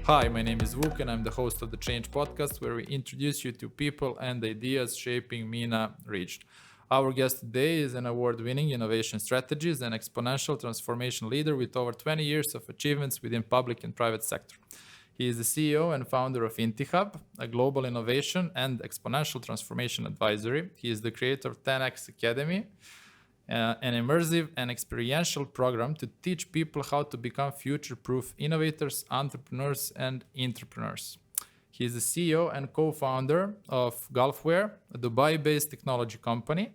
Hi, my name is Vuk and I'm the host of the Change podcast, where we introduce you to people and ideas shaping MENA region. Our guest today is an award-winning innovation strategist and exponential transformation leader with over 20 years of achievements within public and private sector. He is the CEO and founder of INTI Hub, a global innovation and exponential transformation advisory. He is the creator of 10X Academy, an immersive and experiential program to teach people how to become future-proof innovators, entrepreneurs, and entrepreneurs. He is the CEO and co-founder of Golfware, a Dubai-based technology company.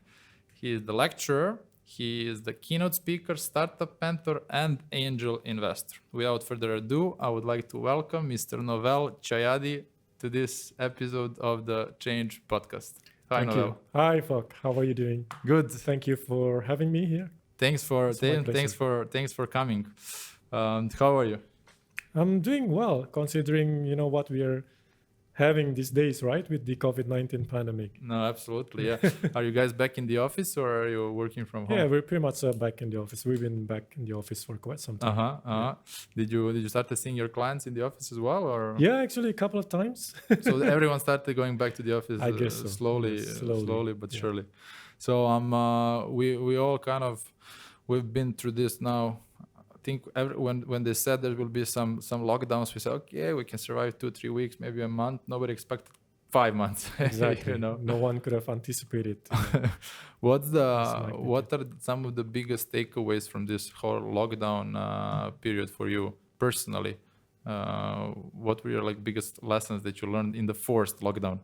He is the lecturer. He is the keynote speaker, startup mentor, and angel investor. Without further ado, I would like to welcome Mr. Novel Tjahyadi to this episode of the Change podcast. Hi, Thank Novel. you. Hi, Vuk. How are you doing? Good. Thank you for having me here. Thanks for coming. How are you? I'm doing well, considering what we are having these days, right, with the COVID-19 pandemic. No, absolutely. Yeah. Are you guys back in the office or are you working from home? Yeah, we're pretty much back in the office. We've been back in the office for quite some time. Yeah. Did you start seeing your clients in the office as well, or? Yeah, actually a couple of times. So everyone started going back to the office. I guess so. slowly but surely. So we all we've been through this now. I think when they said there will be some lockdowns, we said, okay, we can survive 2-3 weeks, maybe a month. Nobody expected 5 months. Exactly. No one could have anticipated. What are some of the biggest takeaways from this whole lockdown period for you personally? What were your biggest lessons that you learned in the forced lockdown?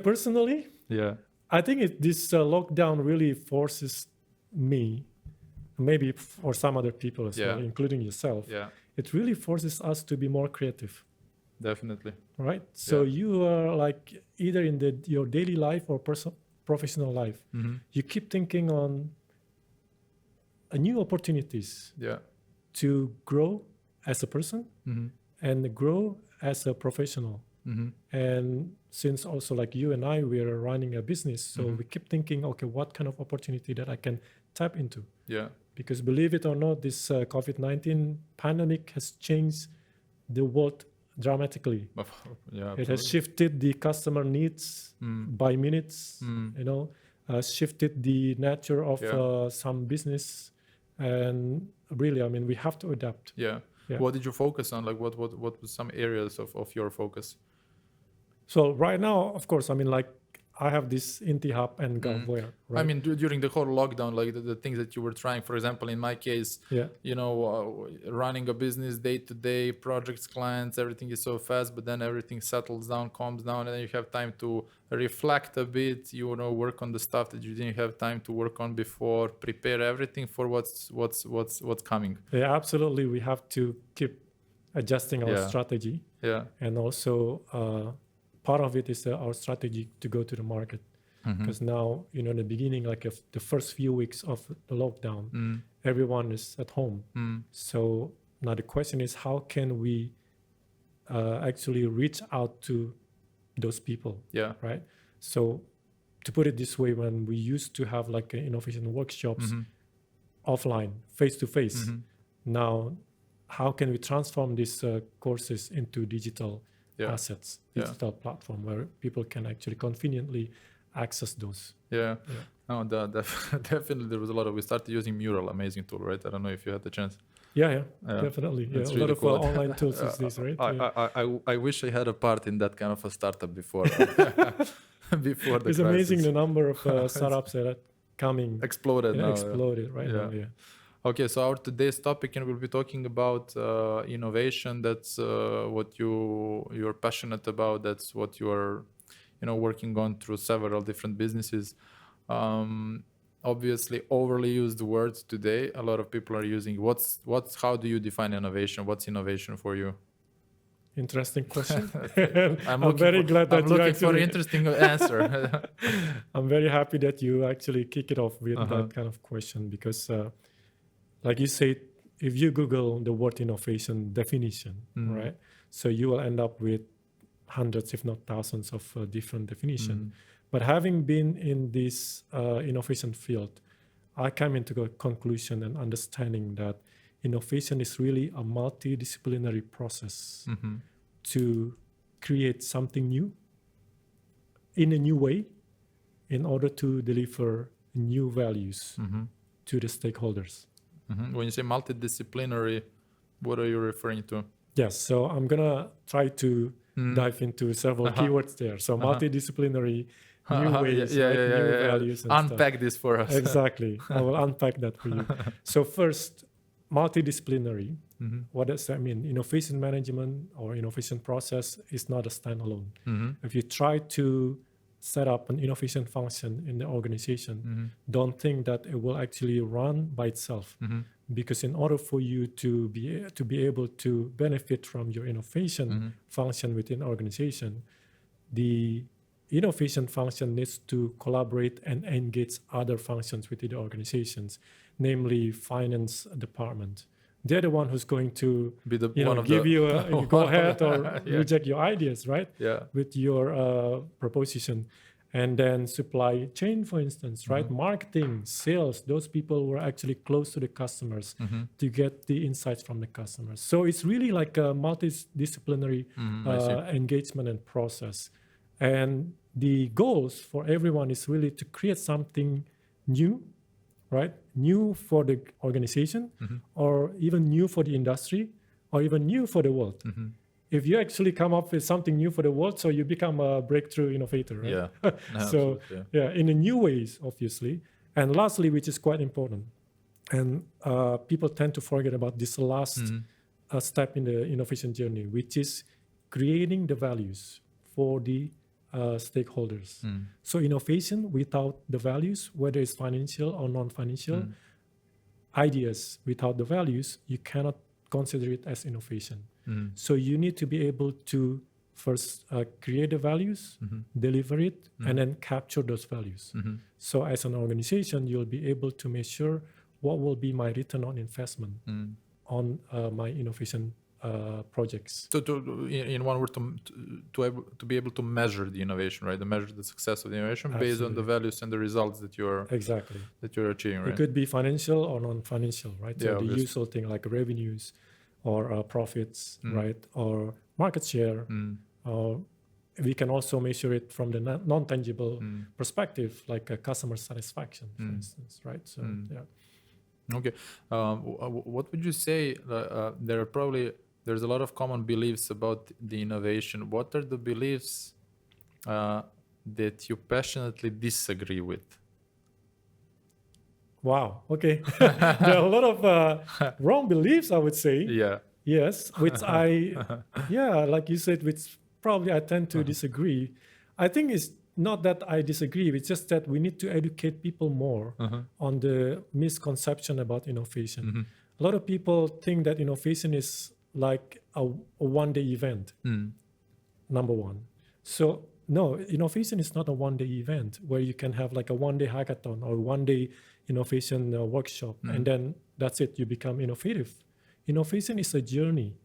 Personally, yeah, I think this lockdown really forces me, maybe for some other people as well, including yourself. Yeah, it really forces us to be more creative. Definitely. Right. So you are either in your daily life or professional life, you keep thinking on new opportunities to grow as a person and grow as a professional. And since also you and I, we are running a business, so we keep thinking, okay, what kind of opportunity that I can tap into? Yeah. Because believe it or not, this COVID-19 pandemic has changed the world dramatically. Yeah, it has shifted the customer needs by minutes, shifted the nature of some business, and really, we have to adapt. Yeah. What did you focus on? What was some areas of your focus? So right now, of course, I have this INTI Hub and Golfware. Right? During the whole lockdown, the things that you were trying, for example, in my case, running a business day to day, projects, clients, everything is so fast, but then everything settles down, calms down, and then you have time to reflect a bit, work on the stuff that you didn't have time to work on before, prepare everything for what's coming. Yeah, absolutely. We have to keep adjusting our strategy. Yeah. And also, part of it is our strategy to go to the market, because now, in the beginning, the first few weeks of the lockdown, everyone is at home. So now the question is, how can we actually reach out to those people? Yeah. Right. So to put it this way, when we used to have innovation workshops offline, face to face, now how can we transform these courses into digital assets, digital platform where people can actually conveniently access those? No, definitely there was a lot of, we started using Mural, amazing tool, right? I don't know if you had the chance. Definitely. A really lot of cool. online tools these days, right? I wish I had a part in that kind of a startup before. Before the it's crisis. Amazing the number of startups that are coming. Exploded now. Exploded right now. Okay, so our today's topic, and we'll be talking about innovation. That's what you're passionate about. That's what you are, working on through several different businesses. Obviously, overly used words today. A lot of people are using. How do you define innovation? What's innovation for you? Interesting question. I'm very glad that you looking for an interesting answer. I'm very happy that you actually kick it off with that kind of question, because like you said, if you Google the word innovation definition, right? So you will end up with hundreds, if not thousands, of different definitions. But having been in this innovation field, I came into a conclusion and understanding that innovation is really a multidisciplinary process to create something new in a new way in order to deliver new values to the stakeholders. When you say multidisciplinary, what are you referring to? Yes, so I'm gonna try to dive into several keywords there. So multidisciplinary, new ways, new values, and unpack stuff. This for us. Exactly, I will unpack that for you. So first, multidisciplinary. What does that mean? Innovation management or innovation process is not a standalone. If you try to set up an innovation function in the organization, don't think that it will actually run by itself. Because in order for you to be able to benefit from your innovation function within the organization, the innovation function needs to collaborate and engage other functions within the organizations, namely finance department. They're the one who's going to be the give you a go ahead or reject your ideas, right? With your proposition. And then supply chain, for instance, right? Marketing, sales, those people were actually close to the customers to get the insights from the customers. So it's really like a multidisciplinary engagement and process. And the goals for everyone is really to create something new, right? New for the organization, or even new for the industry, or even new for the world. If you actually come up with something new for the world, so you become a breakthrough innovator, right? So in a new ways, obviously. And lastly, which is quite important, and people tend to forget about this last step in the innovation journey, which is creating the values for the stakeholders. So innovation without the values, whether it's financial or non-financial, ideas without the values, you cannot consider it as innovation. So you need to be able to first create the values, deliver it, and then capture those values. So as an organization, you'll be able to measure what will be my return on investment on my innovation projects. So in one word, to be able to measure the innovation, right? To measure the success of the innovation based on the values and the results that you're achieving, right? It could be financial or non-financial, right? So the obviously. usual thing like revenues or profits, right? Or market share. Or we can also measure it from the non-tangible perspective, like customer satisfaction, for instance, right? So Okay. What would you say? There's a lot of common beliefs about the innovation. What are the beliefs that you passionately disagree with? Wow. Okay. There are a lot of wrong beliefs, I would say. Yes, which like you said, which probably I tend to disagree. I think it's not that I disagree. It's just that we need to educate people more on the misconception about innovation. A lot of people think that innovation is like a one-day event, number one. So no, innovation is not a one-day event where you can have like a one-day hackathon or one-day innovation workshop, and then that's it, you become innovative. Innovation is a journey.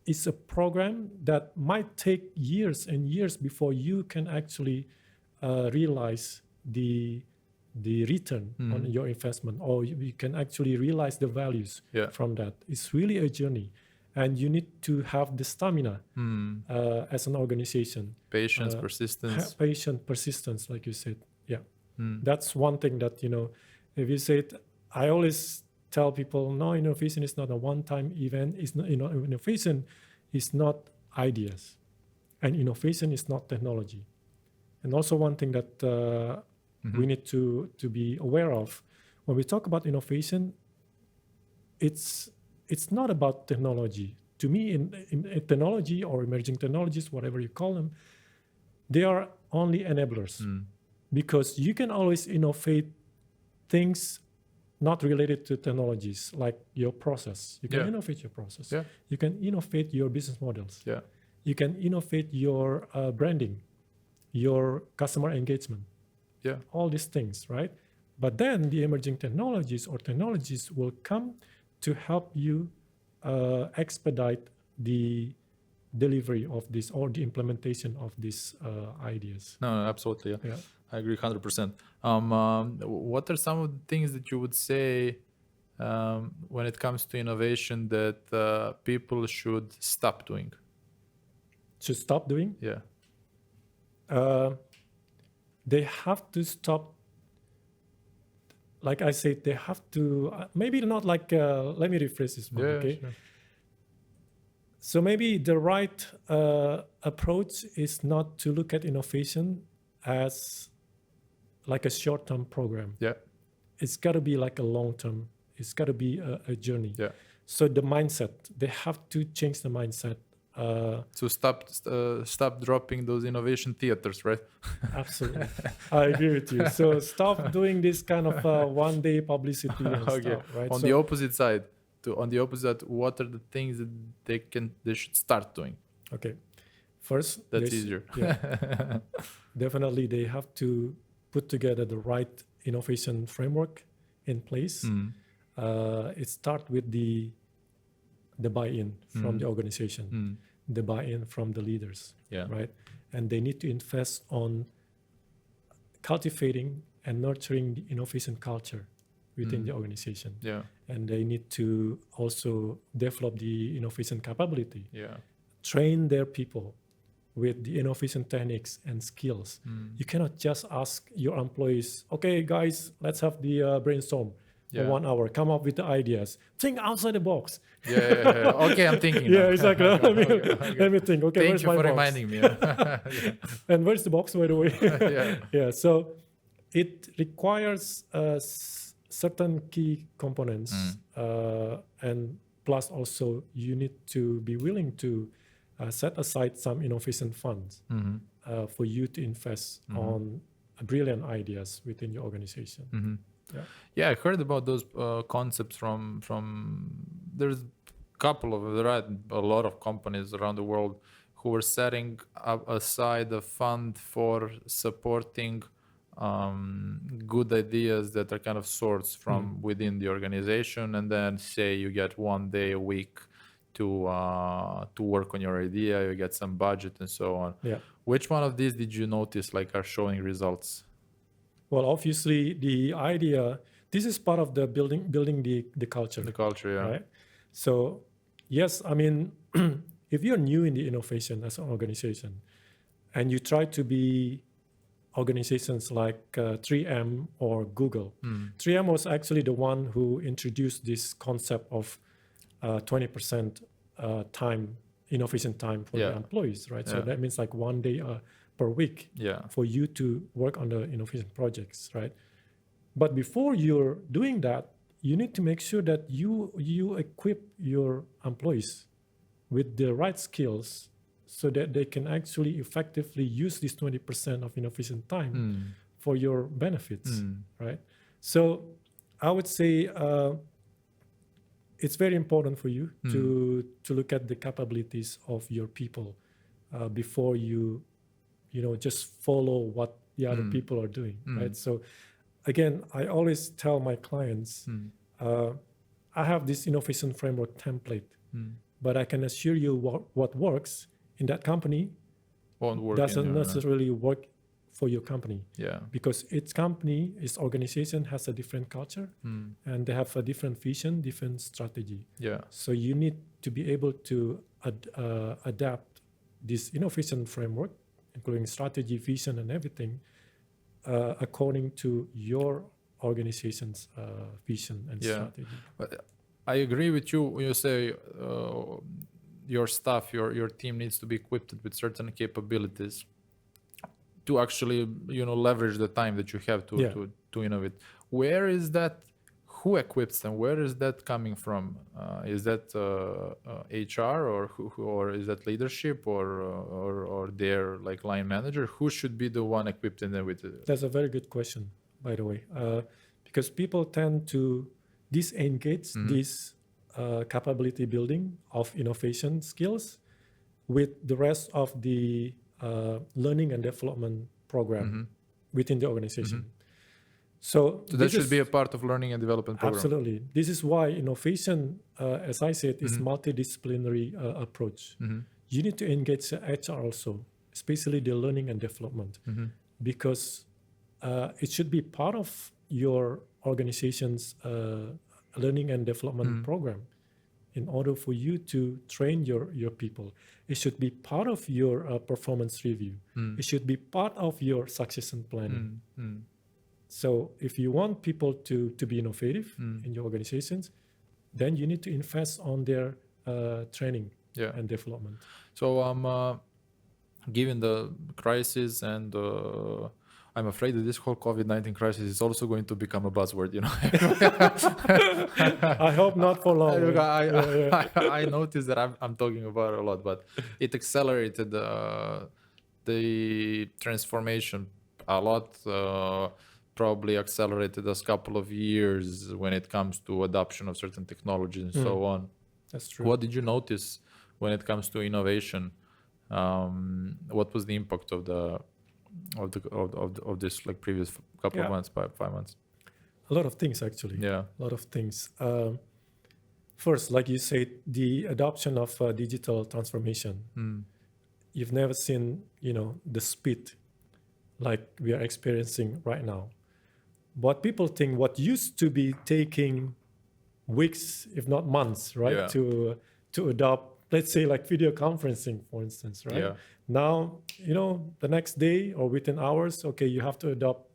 It's a program that might take years and years before you can actually realize the return on your investment, or you can actually realize the values from that. It's really a journey, and you need to have the stamina as an organization. Patience, persistence. Persistence, like you said. That's one thing that, if you say it, I always tell people, no, innovation is not a one-time event. It's not, innovation is not ideas, and innovation is not technology. And also one thing that we need to be aware of when we talk about innovation, it's not about technology. To me, in technology or emerging technologies, whatever you call them, they are only enablers, because you can always innovate things not related to technologies, like your process. You can innovate your process. You can innovate your business models. You can innovate your branding, your customer engagement. All these things, right? But then the emerging technologies will come to help you expedite the delivery of this or the implementation of these ideas. No, absolutely. I agree 100%. What are some of the things that you would say when it comes to innovation that people should stop doing? should stop doing. Yeah. They have to stop. Like I said, they have to, maybe not like, let me rephrase this one, okay? Sure. So maybe the right approach is not to look at innovation as like a short-term program. Yeah. It's got to be like a long-term, it's got to be a journey. Yeah. So the mindset, they have to change the mindset. So stop dropping those innovation theaters, right? Absolutely. I agree with you. So stop doing this kind of one-day publicity and stuff, right? On the opposite side, on the opposite, what are the things that they should start doing? Okay. First, that's easier. Yeah, definitely, they have to put together the right innovation framework in place. It starts with the buy-in from the organization, the buy-in from the leaders, right? And they need to invest on cultivating and nurturing the innovation culture within the organization. Yeah. And they need to also develop the innovation capability. Yeah. Train their people with the innovation techniques and skills. You cannot just ask your employees, okay, guys, let's have the brainstorm. For 1 hour, come up with the ideas. Think outside the box. Yeah. Okay, I'm thinking. Yeah, exactly. Let me think. Okay, Thank you for reminding me. And where's the box, by the way? Yeah. So it requires certain key components, and plus also you need to be willing to set aside some innovation funds for you to invest on brilliant ideas within your organization. Yeah, I heard about those concepts from there's a lot of companies around the world who were setting up aside a fund for supporting good ideas that are kind of sourced from within the organization, and then say you get 1 day a week to work on your idea, you get some budget and so on. Yeah. Which one of these did you notice like are showing results? Well, obviously, the idea, this is part of the building the culture. The culture, yeah. Right? So, yes, I mean, if you're new in the innovation as an organization, and you try to be organizations like 3M or Google. 3M was actually the one who introduced this concept of 20% innovation time for the employees, right? So that means like 1 day per week for you to work on the innovation projects, right? But before you're doing that, you need to make sure that you equip your employees with the right skills so that they can actually effectively use this 20% of innovation time for your benefits, right? So I would say it's very important for you to look at the capabilities of your people before you just follow what the other people are doing, right? So again, I always tell my clients, I have this innovation framework template, but I can assure you what works in that company doesn't necessarily work for your company. Yeah. Because its organization has a different culture and they have a different vision, different strategy. Yeah. So you need to be able to adapt this innovation framework, including strategy, vision, and everything, according to your organization's vision and strategy. But I agree with you when you say your staff, your team needs to be equipped with certain capabilities to actually, leverage the time that you have to innovate. Where is that? Who equips them? Where is that coming from? Is that HR or is that leadership or their like line manager? Who should be the one equipping them with it? That's a very good question, by the way, because people tend to disengage this capability building of innovation skills with the rest of the learning and development program within the organization. So that should be a part of learning and development program. Absolutely. This is why innovation, as I said, is multidisciplinary approach. You need to engage HR also, especially the learning and development, because it should be part of your organization's learning and development program. in order for you to train your people. It should be part of your performance review. It should be part of your succession planning. So if you want people to be innovative in your organizations, then you need to invest on their training and development. So given the crisis and I'm afraid that this whole COVID-19 crisis is also going to become a buzzword, you know. I hope not for long. I noticed that I'm talking about it a lot, but it accelerated the transformation a lot. Probably accelerated us a couple of years when it comes to adoption of certain technologies and so on. That's true. What did you notice when it comes to innovation? What was the impact of this like previous couple of months, 5 months? A lot of things actually. Yeah. A lot of things. First, like you said, the adoption of digital transformation. You've never seen, the speed like we are experiencing right now. What people think, what used to be taking weeks, if not months, right, to adopt, let's say like video conferencing, for instance, right? Yeah. Now, the next day or within hours, okay, you have to adopt,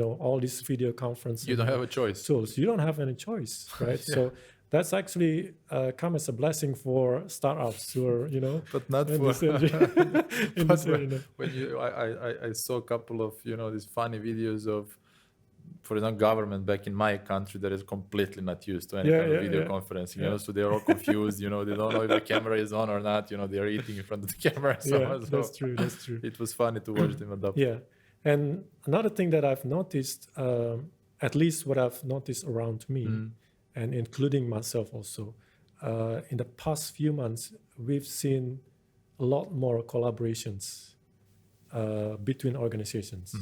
all these video conferencing. You don't have a choice. Tools. You don't have any choice, right? So that's actually come as a blessing for startups who are, but not in for. this area. When I saw a couple of these funny videos of, for example, government back in my country that is completely not used to any kind of video conferencing. So they're all confused. They don't know if the camera is on or not. They're eating in front of the camera. So that's true. That's true. It was funny to watch them adopt. Yeah, and another thing that I've noticed, at least what I've noticed around me, and including myself also, in the past few months, we've seen a lot more collaborations between organizations.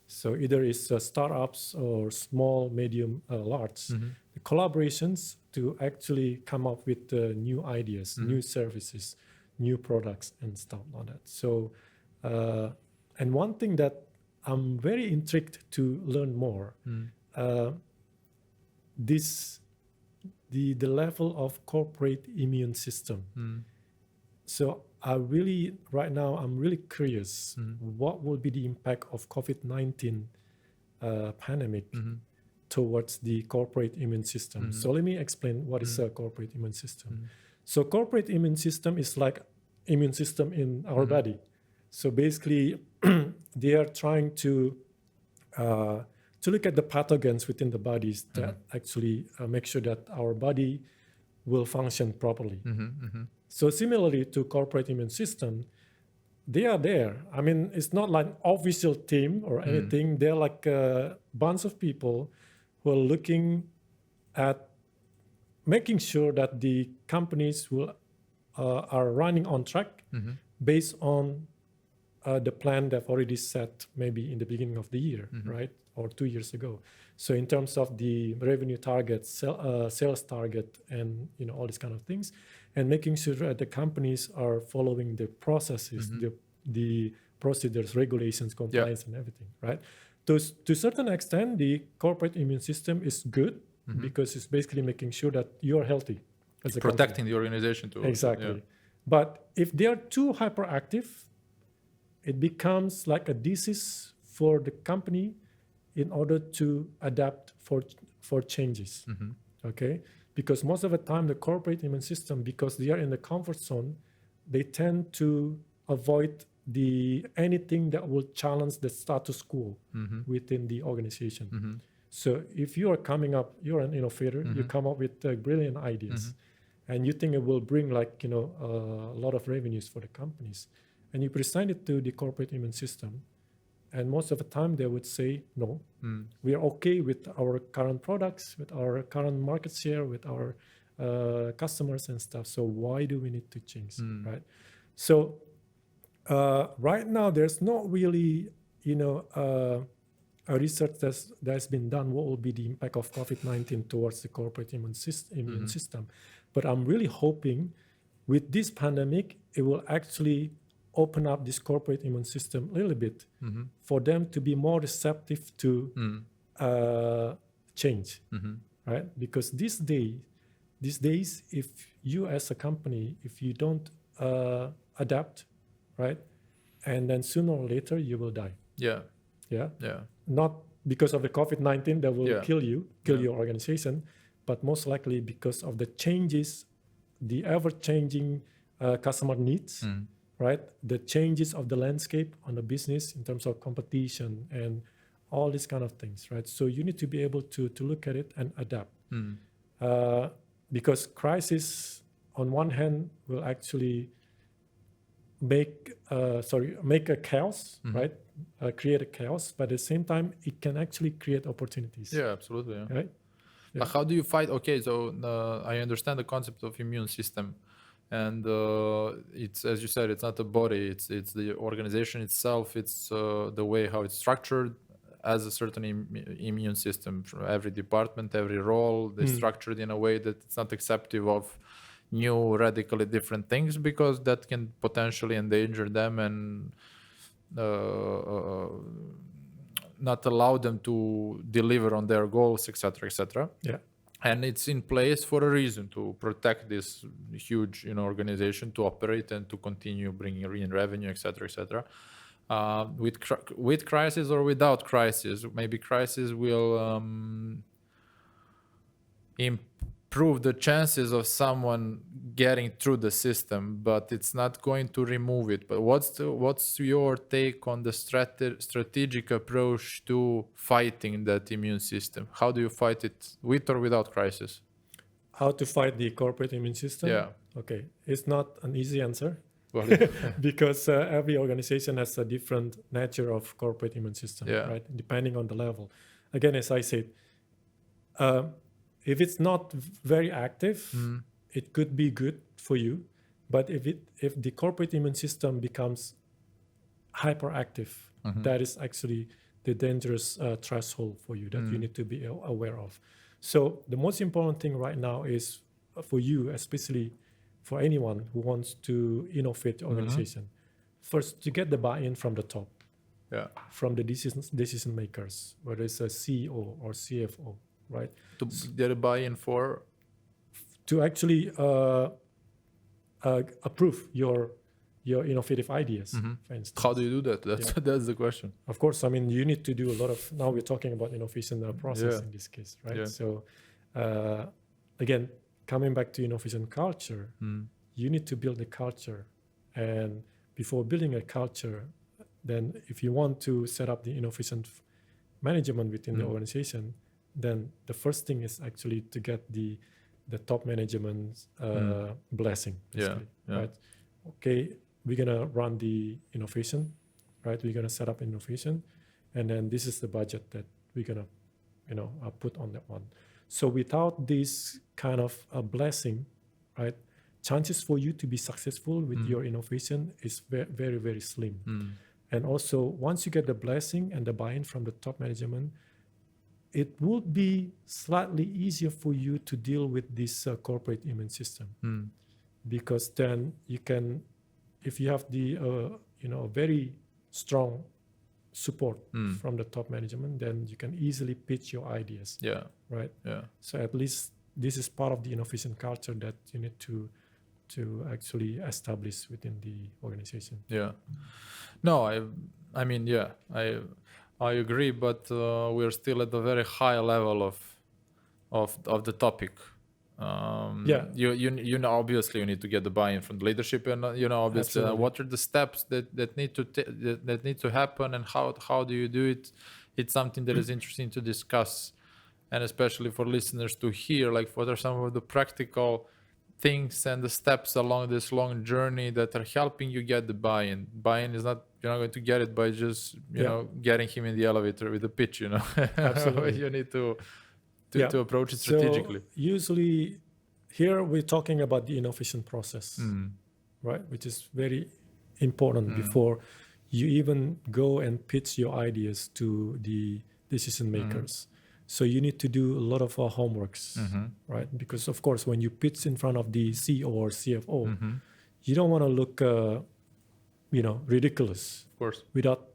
So either it's startups or small, medium, large, the collaborations to actually come up with new ideas, new services, new products and stuff like that. So, and one thing that I'm very intrigued to learn more, the level of corporate immune system. So I'm really curious what will be the impact of COVID-19 pandemic towards the corporate immune system. So let me explain what is a corporate immune system. So corporate immune system is like immune system in our body. So basically they are trying to look at the pathogens within the bodies that actually make sure that our body will function properly. So similarly to corporate immune system, they are there. I mean, it's not like an official team or anything. They're like a bunch of people who are looking at making sure that the companies are running on track based on the plan they've already set maybe in the beginning of the year, right? Or 2 years ago. So in terms of the revenue target, sales target, and all these kind of things, and making sure that the companies are following the processes, the procedures, regulations, compliance, and everything, right? To a certain extent, the corporate immune system is good because it's basically making sure that you're healthy as a protecting company. the organization too. Exactly. But if they are too hyperactive, it becomes like a disease for the company in order to adapt for changes, okay? Because most of the time, the corporate immune system, because they are in the comfort zone, they tend to avoid anything that will challenge the status quo within the organization. So if you are you're an innovator, you come up with brilliant ideas, and you think it will bring like, a lot of revenues for the companies, and you present it to the corporate immune system, and most of the time they would say, no, we are okay with our current products, with our current market share, with our customers and stuff. So why do we need to change, right? So right now, there's not really, a research that's been done. What will be the impact of COVID-19 towards the corporate immune system? But I'm really hoping with this pandemic, it will actually open up this corporate immune system a little bit for them to be more receptive to change, right? Because these days, these days, if you as a company, if you don't adapt, right, and then sooner or later you will die. Yeah. Not because of the COVID-19 that will kill your organization, but most likely because of the changes, the ever-changing customer needs, right? The changes of the landscape on the business in terms of competition and all these kind of things, right? So you need to be able to look at it and adapt. Because crisis, on one hand, will actually make a chaos, right? Create a chaos, but at the same time, it can actually create opportunities. Yeah, absolutely. Yeah. Right? But how do you fight? Okay, so I understand the concept of immune system, and it's, as you said, it's not a body, it's the organization itself, it's the way how it's structured as a certain immune system. For every department, every role, they're structured in a way that it's not acceptive of new, radically different things, because that can potentially endanger them and not allow them to deliver on their goals, etc., etc. Yeah. And it's in place for a reason, to protect this huge, organization to operate and to continue bringing in revenue, etc., etc. With crisis or without crisis, maybe crisis will improve the chances of someone getting through the system, but it's not going to remove it. But what's your take on the strategic approach to fighting that immune system? How do you fight it, with or without crisis? How to fight the corporate immune system? Yeah. Okay, it's not an easy answer. Well, because every organization has a different nature of corporate immune system, right? Depending on the level. Again, as I said, if it's not very active, it could be good for you. But if the corporate immune system becomes hyperactive, that is actually the dangerous threshold for you that you need to be aware of. So the most important thing right now is for you, especially for anyone who wants to innovate the organization, first to get the buy-in from the top, from the decision makers, whether it's a CEO or CFO, right? To get a buy-in for? To actually approve your innovative ideas, for instance. How do you do that? That's the question. Of course, I mean, you need to do a lot of, now we're talking about innovation process in this case, right? Yeah. So again, coming back to innovation culture, you need to build a culture. And before building a culture, then if you want to set up the innovation management within the organization, then the first thing is actually to get the top management's blessing, basically, right? Okay, we're gonna run the innovation, right? We're gonna set up innovation, and then this is the budget that we're gonna, put on that one. So without this kind of a blessing, right, chances for you to be successful with your innovation is very, very, very slim. And also, once you get the blessing and the buy-in from the top management, it would be slightly easier for you to deal with this corporate immune system, because then you can, if you have the very strong support from the top management, then you can easily pitch your ideas. Yeah. Right. Yeah. So at least this is part of the innovation culture that you need to actually establish within the organization. Yeah. No, I mean, yeah, I agree, but we're still at a very high level of the topic. You know, obviously you need to get the buy-in from the leadership, and obviously what are the steps that need to happen, and how do you do it? It's something that is interesting to discuss, and especially for listeners to hear, like, what are some of the practical things and the steps along this long journey that are helping you get the buy-in. Buy-in is not, you're not going to get it by just getting him in the elevator with a pitch. Absolutely. You need to approach it strategically. So usually here we're talking about the innovation process, right? Which is very important before you even go and pitch your ideas to the decision makers. So you need to do a lot of homeworks, right? Because of course, when you pitch in front of the CEO or CFO, you don't want to look, ridiculous. Of course. Without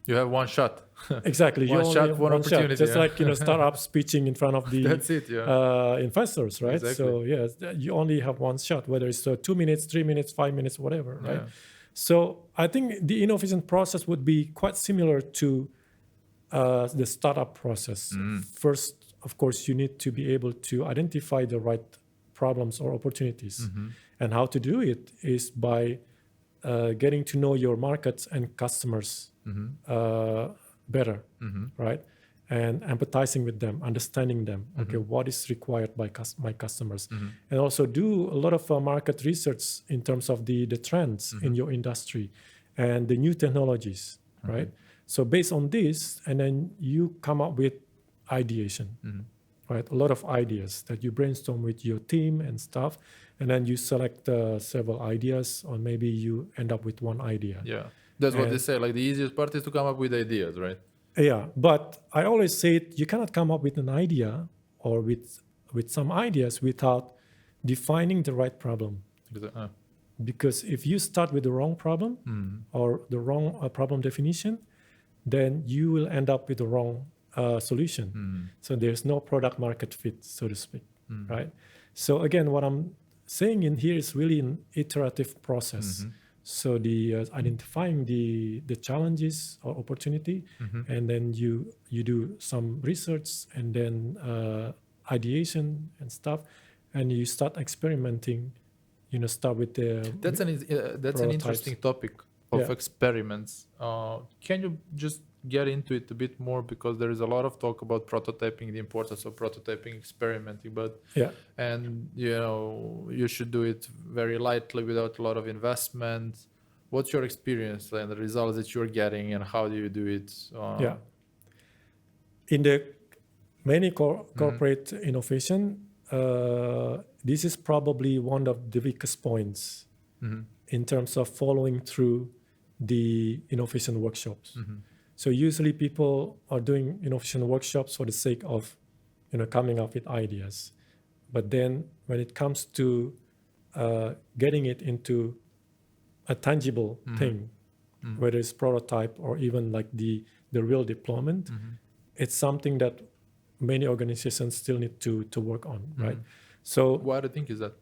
You have one shot. Exactly. One you only shot, have one opportunity, shot. Just yeah. like, startups pitching in front of the That's it, yeah. investors, right? Exactly. So yes, you only have one shot, whether it's 2 minutes, 3 minutes, 5 minutes, whatever, right? Yeah. So I think the innovation process would be quite similar to the startup process. First, of course, you need to be able to identify the right problems or opportunities. And how to do it is by getting to know your markets and customers better, right? And empathizing with them, understanding them. Okay, what is required by my customers, and also do a lot of market research in terms of the trends in your industry and the new technologies, right? So based on this, and then you come up with ideation, right? A lot of ideas that you brainstorm with your team and stuff, and then you select several ideas, or maybe you end up with one idea. Yeah, that's what they say. Like the easiest part is to come up with ideas, right? Yeah, but I always say you cannot come up with an idea or with some ideas without defining the right problem. Because if you start with the wrong problem or the wrong problem definition, then you will end up with the wrong solution. So there's no product market fit, so to speak, right? So again, what I'm saying in here is really an iterative process. So the identifying the challenges or opportunity, and then you do some research, and then ideation and stuff, and you start experimenting. Start with the that's an interesting topic of experiments. Can you just get into it a bit more, because there is a lot of talk about prototyping, the importance of prototyping, experimenting, but and you should do it very lightly without a lot of investment. What's your experience and the results that you're getting, and how do you do it? In the many corporate innovation, this is probably one of the weakest points in terms of following through the innovation workshops. So usually people are doing innovation workshops for the sake of, coming up with ideas. But then when it comes to getting it into a tangible thing, whether it's prototype or even like the real deployment, it's something that many organizations still need to work on, right? So why do you think is that?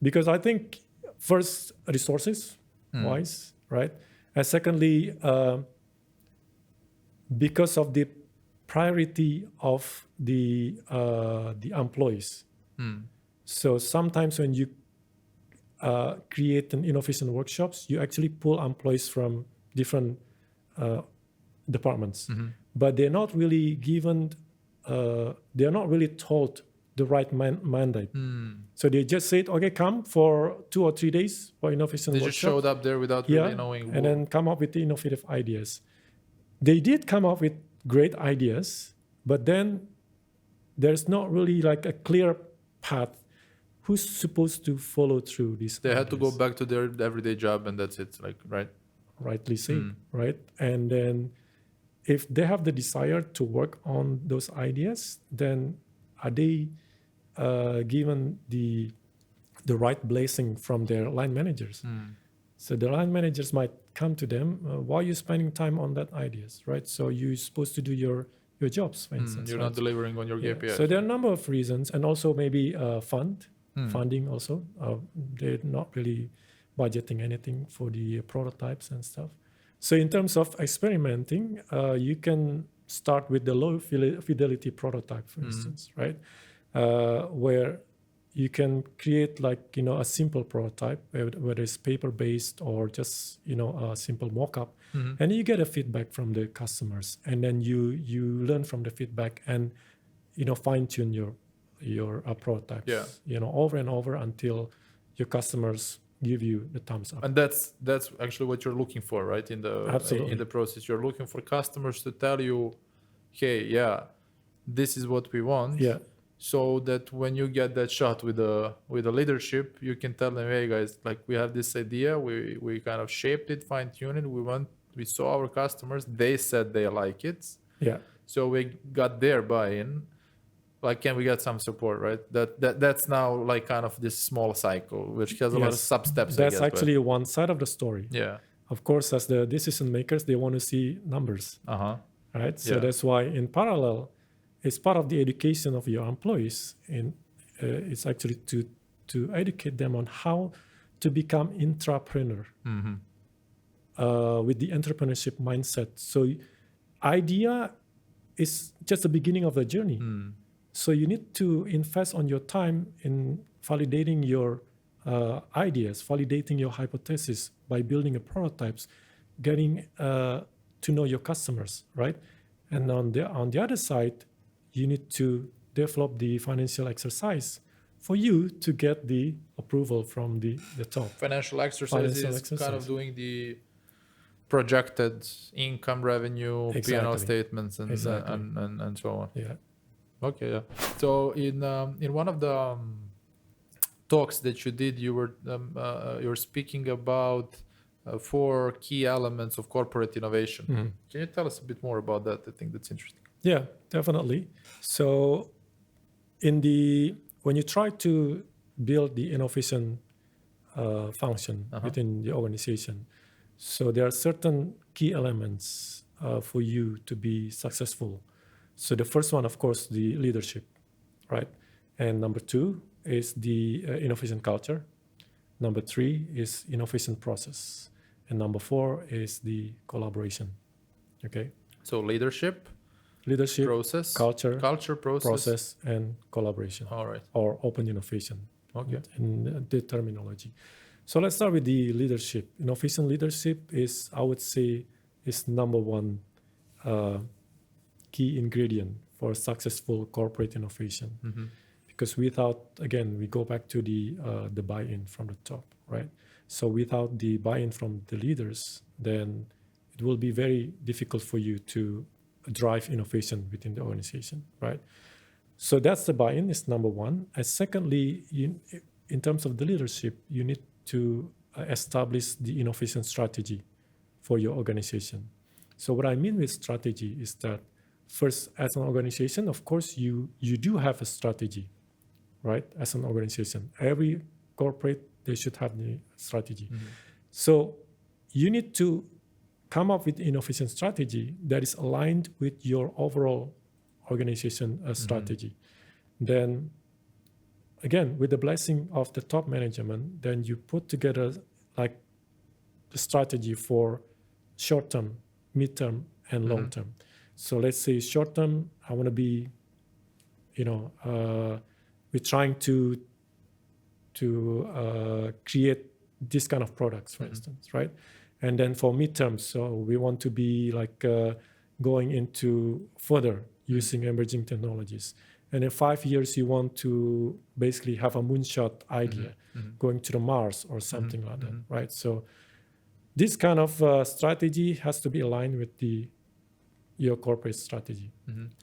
Because I think first, resources wise, right? And secondly, because of the priority of the employees. So sometimes when you create an innovation workshops, you actually pull employees from different departments, but they're not really given, they're not really told the right mandate. So they just said, okay, come for 2 or 3 days for innovation workshop. They just showed up there without really knowing. And then come up with the innovative ideas. They did come up with great ideas, but then there's not really like a clear path. Who's supposed to follow through these They ideas? had to go back to their everyday job, and that's it, like, right? Rightly said, right? And then if they have the desire to work on those ideas, then are they given the right blessing from their line managers? So the line managers might come to them, why are you spending time on that ideas, right? So you're supposed to do your jobs, for instance. You're right? not delivering on your KPIs. So there are a number of reasons, and also maybe funding also. They're not really budgeting anything for the prototypes and stuff. So in terms of experimenting, you can start with the low fidelity prototype, for instance, right? Where you can create like, a simple prototype, whether it's paper-based or just, a simple mock-up. And you get a feedback from the customers. And then you learn from the feedback and, fine-tune your prototypes, over and over until your customers give you the thumbs up. And that's actually what you're looking for, right? In the process, you're looking for customers to tell you, hey, this is what we want. So that when you get that shot with the leadership, you can tell them, hey guys, like we have this idea, we kind of shaped it, fine-tuned it. We saw our customers, they said they like it. So we got their buy-in. Like, can we get some support, right? That's now like kind of this small cycle, which has a lot of sub-steps. That's actually one side of the story. of course, as the decision makers, they want to see numbers, right? So that's why in parallel, it's part of the education of your employees, and it's actually to educate them on how to become intrapreneur with the entrepreneurship mindset. So idea is just the beginning of the journey. So you need to invest on your time in validating your ideas, validating your hypothesis by building a prototypes, getting to know your customers, right? And on the other side, you need to develop the financial exercise for you to get the approval from the top. Financial exercise is kind of doing the projected income, revenue, P&L statements, and so on. Yeah. Okay. Yeah. So in one of the talks that you did, you were speaking about 4 key elements of corporate innovation. Can you tell us a bit more about that? I think that's interesting. Yeah, definitely. So when you try to build the innovation function within the organization, so there are certain key elements for you to be successful. So the first one, of course, the leadership, right? And number 2 is the innovation culture. Number 3 is innovation process. And number 4 is the collaboration. Okay. So leadership, process, culture, process, and collaboration. All right. Or open innovation. Okay. In the terminology. So let's start with the leadership. Innovation leadership is, I would say, is number 1 key ingredient for successful corporate innovation. Because without, again, we go back to the buy-in from the top, right? So without the buy-in from the leaders, then it will be very difficult for you to drive innovation within the organization, right? So that's the buy-in is number 1. And secondly, in terms of the leadership, you need to establish the innovation strategy for your organization. So what I mean with strategy is that first, as an organization, of course, you do have a strategy, right? As an organization, every corporate, they should have the strategy. So you need to come up with innovation strategy that is aligned with your overall organization strategy. Then again, with the blessing of the top management, then you put together like the strategy for short-term, mid-term, and long-term. So let's say short-term, I want to be, we're trying to create this kind of products, for instance, right? And then for midterm, so we want to be like going into further using emerging technologies. And in 5 years, you want to basically have a moonshot idea, going to the Mars or something like that, right? So this kind of strategy has to be aligned with your corporate strategy,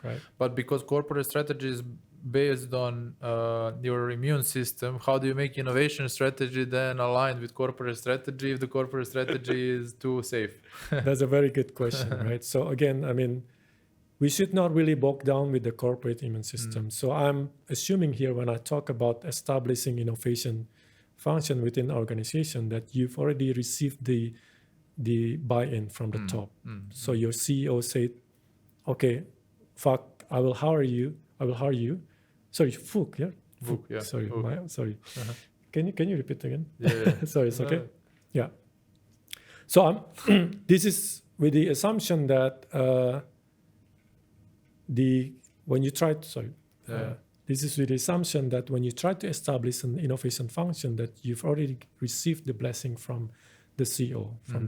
right? But because corporate strategy is based on your immune system, how do you make innovation strategy then aligned with corporate strategy if the corporate strategy is too safe? That's a very good question, right? So again, I mean, we should not really bog down with the corporate immune system. So I'm assuming here when I talk about establishing innovation function within an organization that you've already received the buy-in from the top. So your CEO said, okay, Vuk, I will hire you. Sorry, Vuk, yeah? Vuk, yeah. Sorry, Vuk. sorry. Can you repeat again? Yeah. Sorry, it's okay? Yeah. So this is with the assumption that this is with the assumption that when you try to establish an innovation function that you've already received the blessing from the CEO, from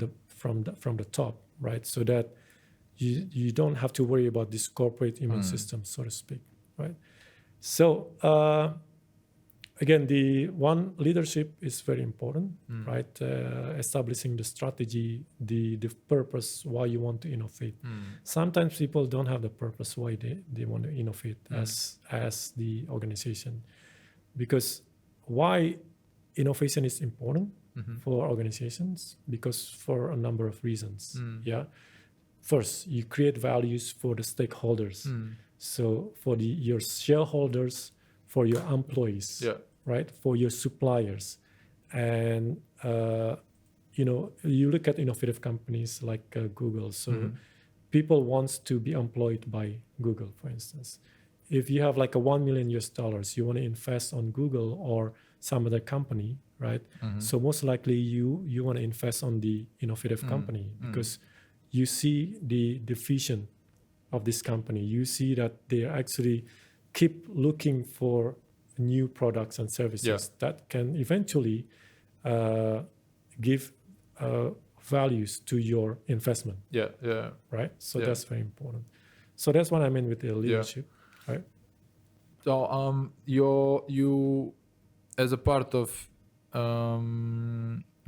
the top, right? So that you don't have to worry about this corporate immune system, so to speak, right? So again, the one leadership is very important, right? Establishing the strategy, the purpose why you want to innovate. Sometimes people don't have the purpose why they want to innovate as the organization, because why innovation is important for organizations, because for a number of reasons. Yeah. First, you create values for the stakeholders. So for your shareholders, for your employees, right? For your suppliers. And you look at innovative companies like Google. So people wants to be employed by Google, for instance. If you have like a $1 million, you want to invest on Google or some other company, right? So most likely you want to invest on the innovative company because you see the vision of this company. You see that they actually keep looking for new products and services that can eventually give values to your investment. Right? So that's very important. So that's what I mean with the leadership, right? So you as a part of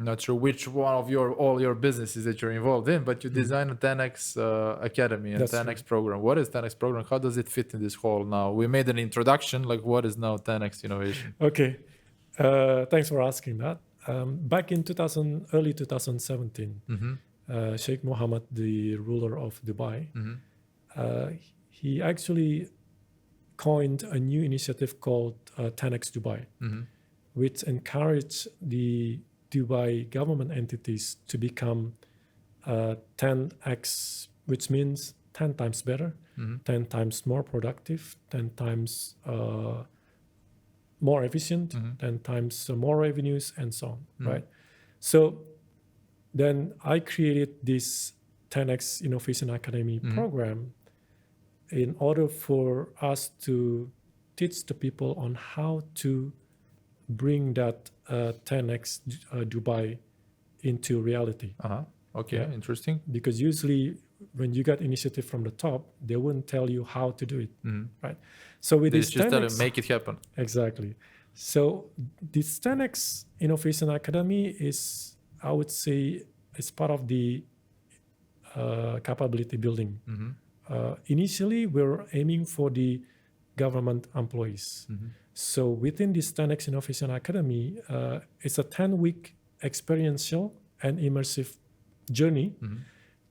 not sure which one of all your businesses that you're involved in, but you design a 10x Academy and 10x program. What is 10x program? How does it fit in this whole now? We made an introduction, like what is now 10x innovation? Okay, thanks for asking that. Back in early 2017, Sheikh Mohammed, the ruler of Dubai, he actually coined a new initiative called 10x Dubai, which encouraged the Dubai government entities to become 10x, which means 10 times better, 10 times more productive, 10 times more efficient, 10 times more revenues, and so on, right? So then I created this 10x Innovation Academy program in order for us to teach the people on how to bring that 10x Dubai into reality. Okay, interesting. Because usually when you get initiative from the top, they wouldn't tell you how to do it, right? So with this just 10x, tell them, make it happen. Exactly. So this 10x Innovation Academy is, I would say, it's part of the capability building. Initially, we're aiming for the government employees. So within this 10x Innovation Academy, it's a 10-week experiential and immersive journey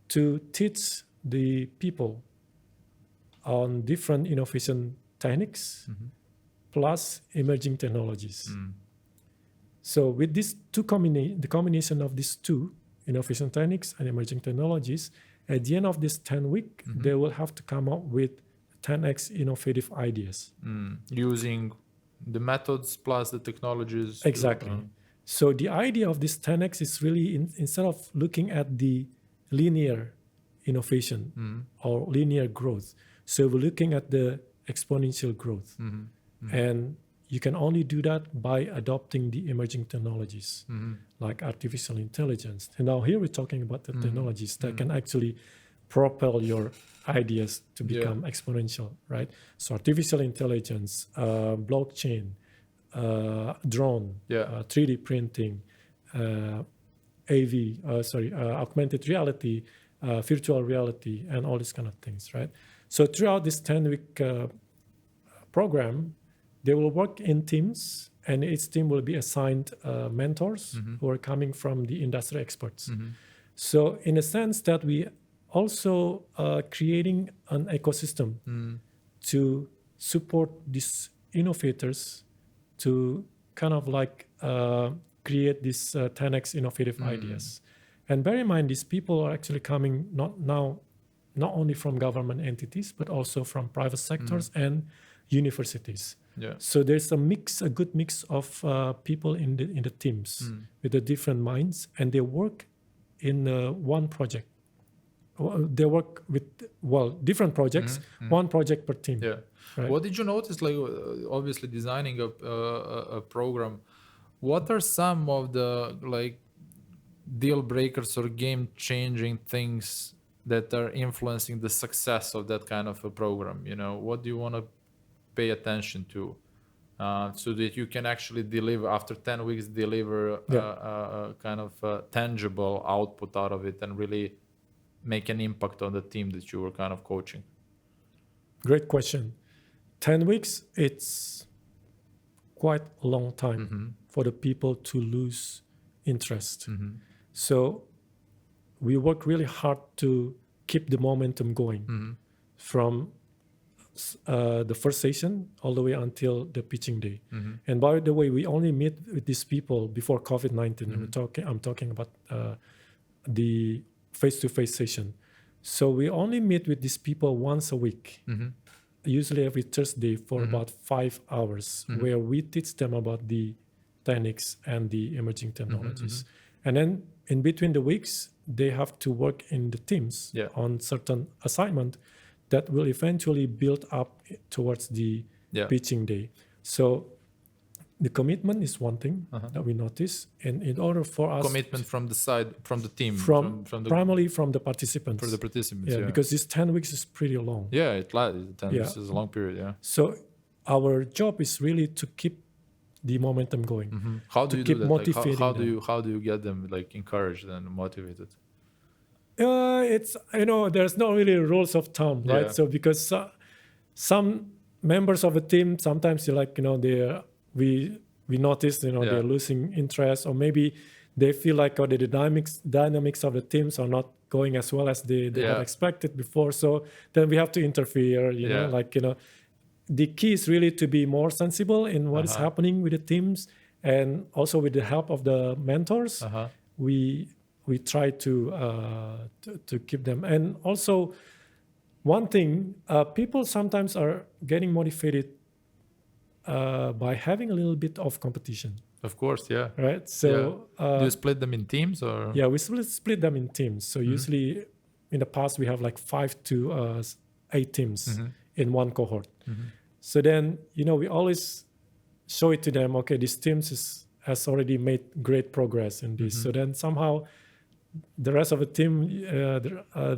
to teach the people on different innovation techniques plus emerging technologies. So with these two the combination of these two, innovation techniques and emerging technologies, at the end of this 10-week, they will have to come up with 10x innovative ideas. Using the methods plus the technologies. Exactly. So the idea of this 10x is really, instead of looking at the linear innovation or linear growth, so we're looking at the exponential growth. And you can only do that by adopting the emerging technologies like artificial intelligence. And now here we're talking about the technologies that can actually propel your ideas to become exponential, right? So artificial intelligence, blockchain, drone, 3D printing, augmented reality, virtual reality, and all these kind of things, right? So throughout this 10-week program, they will work in teams, and each team will be assigned mentors who are coming from the industry experts. So in a sense that we also creating an ecosystem to support these innovators to kind of like create these 10x innovative ideas. And bear in mind, these people are actually coming not only from government entities, but also from private sectors and universities. So there's a good mix of people in the teams with the different minds, and they work in one project. They work with different projects, one project per team. Right? What did you notice? Like, obviously, designing a program. What are some of the deal breakers or game-changing things that are influencing the success of that kind of a program? What do you want to pay attention to so that you can actually deliver after 10 weeks, a kind of tangible output out of it and really make an impact on the team that you were kind of coaching? Great question. 10 weeks, it's quite a long time for the people to lose interest. So we work really hard to keep the momentum going from the first session all the way until the pitching day. And by the way, we only meet with these people before COVID-19. I'm talking about the face-to-face session. So we only meet with these people once a week, usually every Thursday for about 5 hours, where we teach them about the techniques and the emerging technologies. And then in between the weeks, they have to work in the teams on certain assignment that will eventually build up towards the pitching day. So the commitment is one thing that we notice, and in order for us commitment from the side, from the team, from primarily from the participants, for the participants, because this 10 weeks is pretty long. 10 weeks is a long period. So our job is really to keep the momentum going. How do you keep do that? motivating how do you get them like encouraged and motivated? It's there's not really rules of thumb, right? So because some members of a team sometimes we notice they're losing interest, or maybe they feel like the dynamics of the teams are not going as well as they had expected before. So then we have to interfere. The key is really to be more sensible in what is happening with the teams, and also with the help of the mentors, we try to keep them. And also, one thing, people sometimes are getting motivated by having a little bit of competition. Of course, yeah. Right. So do you split them in teams, or? Yeah, we split them in teams. So usually, in the past, we have like 5 to 8 teams in one cohort. So then, we always show it to them. Okay, this team has already made great progress in this. So then somehow, the rest of the team they are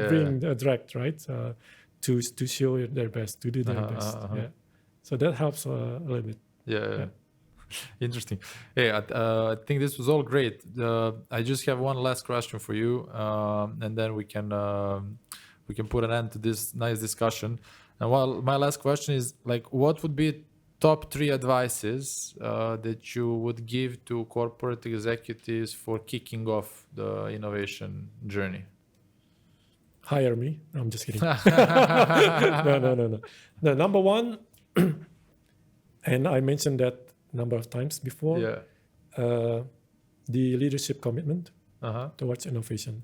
being direct, right? To show their best, to do their best. So that helps a little bit. Yeah. Interesting. Hey, I think this was all great. I just have one last question for you, and then we can put an end to this nice discussion. And my last question is, like, what would be top 3 advices that you would give to corporate executives for kicking off the innovation journey? Hire me. No, I'm just kidding. No. Number one, and I mentioned that a number of times before, the leadership commitment towards innovation.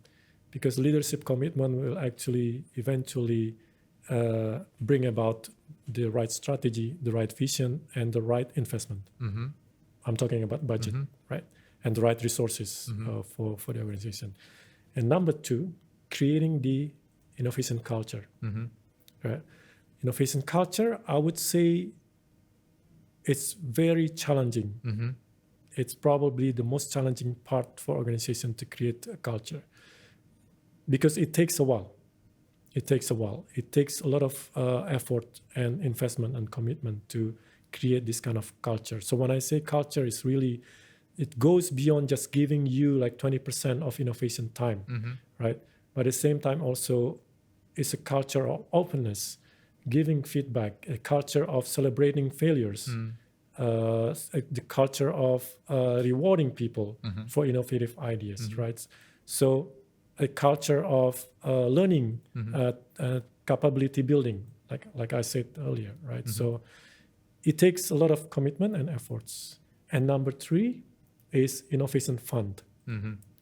Because leadership commitment will actually eventually bring about the right strategy, the right vision, and the right investment. I'm talking about budget, right? And the right resources for the organization. And number 2, creating the innovation culture. Right? Innovation culture, I would say, it's very challenging. It's probably the most challenging part for organization to create a culture, because it takes a while. It takes a lot of effort and investment and commitment to create this kind of culture. So when I say culture, it's really, it goes beyond just giving you like 20% of innovation time, right? But at the same time also, it's a culture of openness, giving feedback, a culture of celebrating failures, the culture of rewarding people for innovative ideas, right? So a culture of learning, capability building, like I said earlier, right? So it takes a lot of commitment and efforts. And number 3 is innovation fund,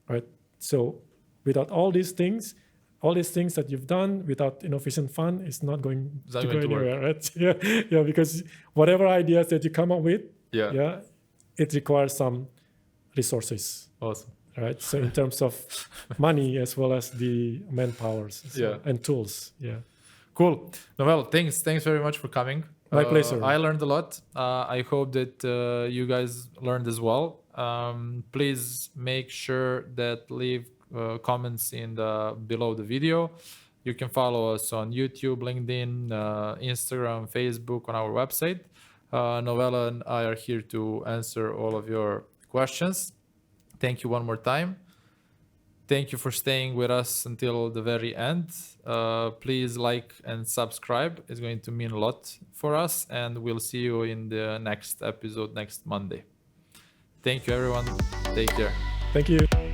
right? So without all these things that you've done, without innovation fund, it's not going to go anywhere, right? Yeah, because whatever ideas that you come up with, it requires some resources. Awesome. Right. So in terms of money as well as the manpower and tools. Yeah. Cool. Novel, thanks very much for coming. My pleasure. I learned a lot. I hope that you guys learned as well. Please make sure that leave comments below the video. You can follow us on YouTube, LinkedIn, Instagram, Facebook, on our website. Novella and I are here to answer all of your questions. Thank you one more time. Thank you for staying with us until the very end. Please like and subscribe. It's going to mean a lot for us, and we'll see you in the next episode next Monday. Thank you, everyone. Take care. Thank you.